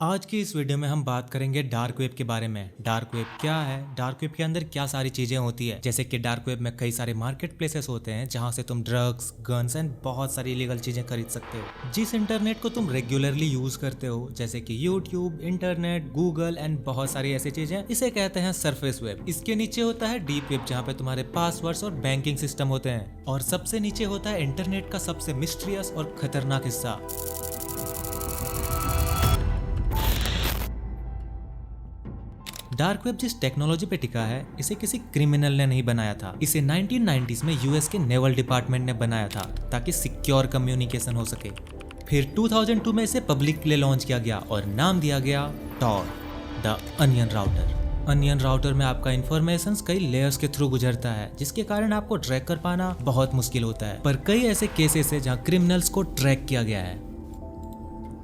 आज की इस वीडियो में हम बात करेंगे डार्क वेब के बारे में। डार्क वेब क्या है, डार्क वेब के अंदर क्या सारी चीजें होती है। जैसे कि डार्क वेब में कई सारे मार्केट प्लेसेस होते हैं जहां से तुम ड्रग्स, गन्स एंड बहुत सारी इलीगल चीजें खरीद सकते हो। जिस इंटरनेट को तुम रेगुलरली यूज करते हो जैसे कि यूट्यूब, इंटरनेट, गूगल एंड बहुत सारी ऐसी चीजें, इसे कहते हैं सरफेस वेब। इसके नीचे होता है डीप वेब जहाँ पे तुम्हारे पासवर्ड्स और बैंकिंग सिस्टम होते हैं, और सबसे नीचे होता है इंटरनेट का सबसे मिस्टीरियस और खतरनाक हिस्सा। डार्क वेब जिस टेक्नोलॉजी पे टिका है इसे किसी क्रिमिनल ने नहीं बनाया था। इसे 1990s में यूएस के नेवल डिपार्टमेंट ने बनाया था ताकि सिक्योर कम्युनिकेशन हो सके। फिर 2002 में इसे पब्लिक के लिए लॉन्च किया गया और नाम दिया गया Tor, the onion router. Onion router में आपका इंफॉर्मेशन कई लेयर्स के थ्रू गुजरता है जिसके कारण आपको ट्रैक कर पाना बहुत मुश्किल होता है। पर कई ऐसे केसेस है जहाँ क्रिमिनल्स को ट्रैक किया गया है।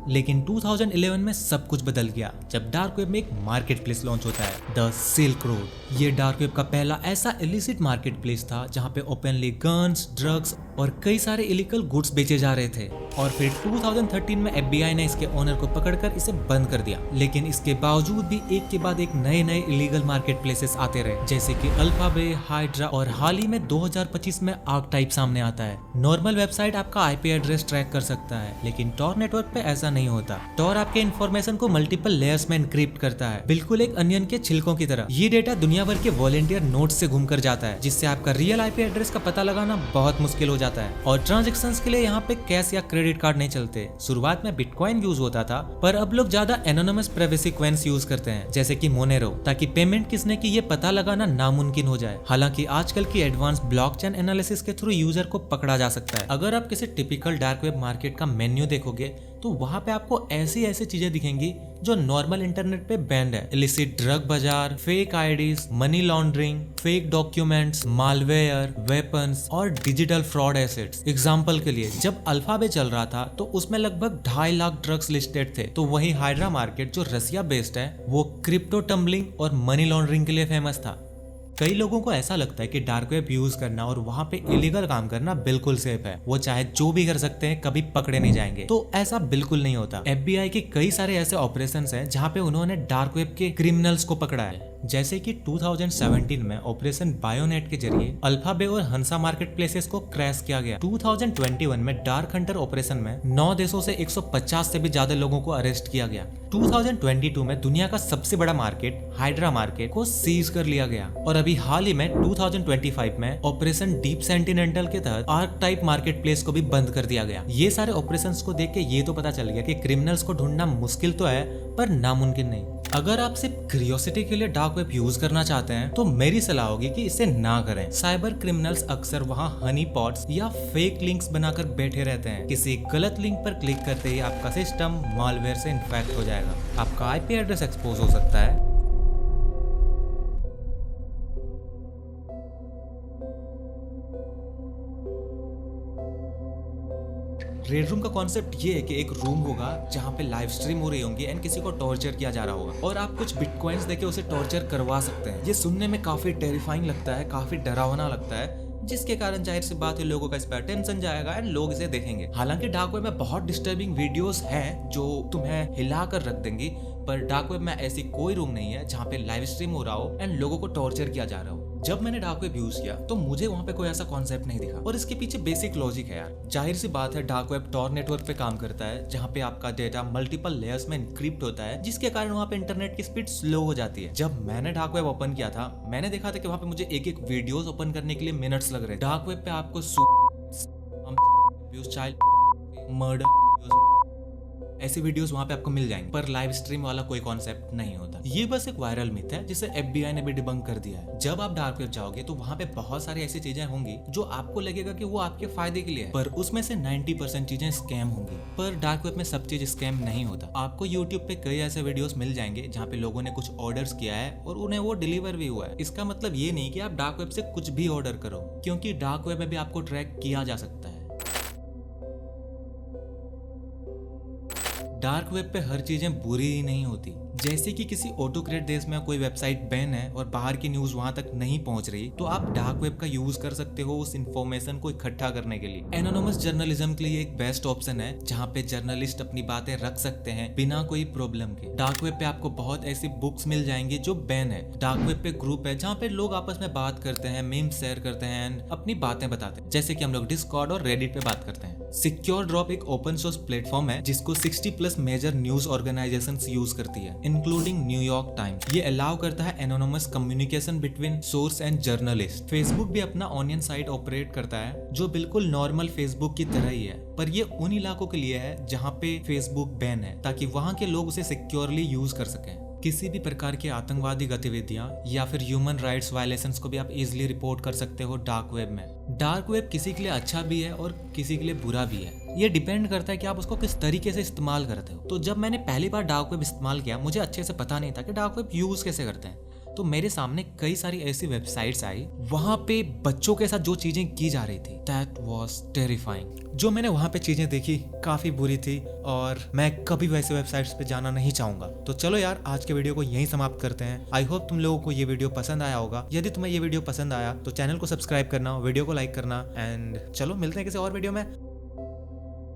लेकिन 2011 में सब कुछ बदल गया जब डार्क वेब में एक मार्केट प्लेस लॉन्च होता है, द सिल्क रोड। ये डार्क वेब का पहला ऐसा इलिसिट मार्केट प्लेस था जहाँ पे ओपनली गन्स, ड्रग्स और कई सारे इलीगल गुड्स बेचे जा रहे थे। और फिर 2013 में FBI ने इसके ओनर को पकड़कर इसे बंद कर दिया। लेकिन इसके बावजूद भी एक के बाद एक नए नए इलीगल मार्केट प्लेसेस आते रहे, जैसे कि अल्फाबे, हाइड्रा और हाल ही में 2025 में आर्कटाइप सामने आता है। नॉर्मल वेबसाइट आपका IP एड्रेस ट्रैक कर सकता है, लेकिन टॉर नेटवर्क पे ऐसा नहीं होता। टॉर आपके इन्फॉर्मेशन को मल्टीपल लेयर्स में एनक्रिप्ट करता है, बिल्कुल एक अनियन के छिलकों की तरह। ये डेटा दुनिया भर के वॉलंटियर नोड्स से घूमकर जाता है, जिससे आपका रियल IP एड्रेस का पता लगाना बहुत मुश्किल हो जाता है। और ट्रांजेक्शंस के लिए यहाँ पे कैश या क्रेडिट कार्ड नहीं चलते। शुरुआत में बिटकॉइन यूज होता था, पर अब लोग ज्यादा एनोनिमस प्राइवेसी कॉइन्स यूज करते हैं जैसे कि मोनेरो, ताकि पेमेंट किसने की ये पता लगाना नामुमकिन हो जाए। हालांकि आजकल की एडवांस ब्लॉकचेन एनालिसिस के थ्रू यूजर को पकड़ा जा सकता है। अगर आप किसी टिपिकल डार्क वेब मार्केट का मेन्यू देखोगे तो वहां पे आपको ऐसी चीजें दिखेंगी जो नॉर्मल इंटरनेट पे बैंड है। इलिसिट ड्रग बाजार, fake IDs, money laundering, fake documents, malware, weapons और डिजिटल फ्रॉड एसेट्स। एग्जांपल के लिए जब अल्फाबे चल रहा था तो उसमें लगभग 2.5 लाख ड्रग्स लिस्टेड थे। तो वही हाइड्रा मार्केट जो रसिया बेस्ड है वो क्रिप्टो टम्बलिंग और मनी लॉन्ड्रिंग के लिए फेमस था। कई लोगों को ऐसा लगता है कि डार्क वेब यूज करना और वहां पे इलीगल काम करना बिल्कुल सेफ है, वो चाहे जो भी कर सकते हैं, कभी पकड़े नहीं जाएंगे। तो ऐसा बिल्कुल नहीं होता। FBI के कई सारे ऐसे ऑपरेशंस हैं जहां पे उन्होंने डार्क वेब के क्रिमिनल्स को पकड़ा है, जैसे कि 2017 में ऑपरेशन बायोनेट के जरिए अल्फाबे और हंसा मार्केट प्लेसेस को क्रैश किया गया। 2021 में डार्क हंटर ऑपरेशन में 9 देशों से 150 से भी ज्यादा लोगों को अरेस्ट किया गया। 2022 में दुनिया का सबसे बड़ा मार्केट हाइड्रा मार्केट को सीज कर लिया गया। और अभी हाल ही में 2025 में ऑपरेशन डीप सेंटिनेंटल के तहत आर्कटाइप मार्केट प्लेस को भी बंद कर दिया गया। ये सारे ऑपरेशंस को देख के ये तो पता चल गया कि क्रिमिनल्स को ढूंढना मुश्किल तो है पर नामुमकिन नहीं। अगर आप सिर्फ क्यूरियोसिटी के लिए डार्क वेब यूज करना चाहते हैं तो मेरी सलाह होगी कि इसे ना करें। साइबर क्रिमिनल्स अक्सर वहां हनी पॉट्स या फेक लिंक्स बनाकर बैठे रहते हैं। किसी गलत लिंक पर क्लिक करते ही आपका सिस्टम मालवेयर से इन्फेक्ट हो जाएगा, आपका IP एड्रेस एक्सपोज हो सकता है। रेड रूम का कॉन्सेप्ट ये है कि एक रूम होगा जहाँ पे लाइव स्ट्रीम हो रही होंगी एंड किसी को टॉर्चर किया जा रहा होगा और आप कुछ बिटकॉइंस देके उसे टॉर्चर करवा सकते हैं। ये सुनने में काफी टेरिफाइंग लगता है, काफी डरावना लगता है, जिसके कारण जाहिर सी बात है लोगों का इस पर अटेंशन जाएगा एंड लोग इसे देखेंगे। हालांकि डार्क वेब में बहुत डिस्टर्बिंग वीडियोस हैं जो तुम्हें हिला कर रख देंगी, पर डार्क वेब में ऐसी कोई रूम नहीं है जहाँ पे लाइव स्ट्रीम हो रहा हो एंड लोगों को टॉर्चर किया जा रहा हो। जब मैंने डार्क वेब यूज किया तो मुझे वहां पे कोई ऐसा कॉन्सेप्ट नहीं दिखा, और इसके पीछे बेसिक लॉजिक है यार। जाहिर सी बात है डार्क वेब टॉर नेटवर्क पे काम करता है जहाँ पे आपका डेटा मल्टीपल लेयर्स में एनक्रिप्ट होता है, जिसके कारण वहाँ पे इंटरनेट की स्पीड स्लो हो जाती है। जब मैंने डार्क वेब ओपन किया था मैंने देखा था कि वहाँ पे मुझे एक एक वीडियोस ओपन करने के लिए मिनट्स लग रहे थे। डार्क वेब पे आपको चाइल्ड मर्डर ऐसी वीडियोस वहां पे आपको मिल जाएंगे, पर लाइव स्ट्रीम वाला कोई कॉन्सेप्ट नहीं होता। ये बस एक वायरल मिथ है जिसे FBI ने भी डिबंक कर दिया है। जब आप डार्क वेब जाओगे तो वहां पे बहुत सारी ऐसी चीजें होंगी जो आपको लगेगा कि वो आपके फायदे के लिए है, पर उसमें से 90% चीजें स्कैम होंगी। पर डार्क वेब में सब चीज स्कैम नहीं होता। आपको यूट्यूब पे कई ऐसे वीडियोस मिल जाएंगे जहाँ पे लोगों ने कुछ ऑर्डर्स किया है और उन्हें वो डिलीवर भी हुआ है। इसका मतलब ये नहीं कि आप डार्क वेब से कुछ भी ऑर्डर करो, क्योंकि डार्क वेब में भी आपको ट्रैक किया जा सकता है। डार्क वेब पे हर चीजें बुरी ही नहीं होती। जैसे कि किसी ऑटोक्रेट देश में कोई वेबसाइट बैन है और बाहर की न्यूज वहां तक नहीं पहुंच रही, तो आप डार्क वेब का यूज कर सकते हो उस इंफॉर्मेशन को इकट्ठा करने के लिए। एनोनिमस जर्नलिज्म के लिए एक बेस्ट ऑप्शन है जहां पे जर्नलिस्ट अपनी बातें रख सकते हैं बिना कोई प्रॉब्लम के। डार्क वेब पे आपको बहुत ऐसी बुक्स मिल जाएंगी जो बैन है। डार्क वेब पे ग्रुप है जहाँ पे लोग आपस में बात करते हैं, मीम्स शेयर करते हैं एंड अपनी बातें बताते हैं, जैसे कि हम लोग डिस्कॉर्ड और रेडिट पे बात करते हैं। सिक्योर ड्रॉप एक ओपन सोर्स प्लेटफॉर्म है जिसको 60+ मेजर न्यूज ऑर्गेनाइजेशंस यूज करती है, इंक्लूडिंग न्यूयॉर्क टाइम्स। ये अलाउ करता है anonymous communication between source and journalist. Facebook भी अपना ऑनियन साइट ऑपरेट करता है जो बिल्कुल नॉर्मल फेसबुक की तरह ही है, पर ये उन इलाकों के लिए है जहाँ पे फेसबुक बैन है, ताकि वहाँ के लोग उसे सिक्योरली यूज कर सकें। किसी भी प्रकार की आतंकवादी गतिविधियां या फिर ह्यूमन राइट्स वायलेशंस को भी आप इजीली रिपोर्ट कर सकते हो डार्क वेब में। डार्क वेब किसी के लिए अच्छा भी है और किसी के लिए बुरा भी है। ये डिपेंड करता है कि आप उसको किस तरीके से इस्तेमाल करते हो। तो जब मैंने पहली बार डार्क वेब इस्तेमाल किया, मुझे अच्छे से पता नहीं था कि डार्क वेब यूज कैसे करते हैं। तो मेरे सामने कई सारी ऐसी वेबसाइट्स आई, वहां पे बच्चों के साथ जो चीजें की जा रही थी, दैट वाज टेरिफाइंग। जो मैंने वहां पे चीजें देखी काफी बुरी थी और मैं कभी वैसे वेबसाइट्स पे जाना नहीं चाहूंगा। तो चलो यार, आज के वीडियो को यहीं समाप्त करते हैं। आई होप तुम लोगों को ये वीडियो पसंद आया होगा। यदि तुम्हें ये वीडियो पसंद आया तो चैनल को सब्सक्राइब करना, वीडियो को लाइक करना एंड चलो मिलते हैं किसी और वीडियो में।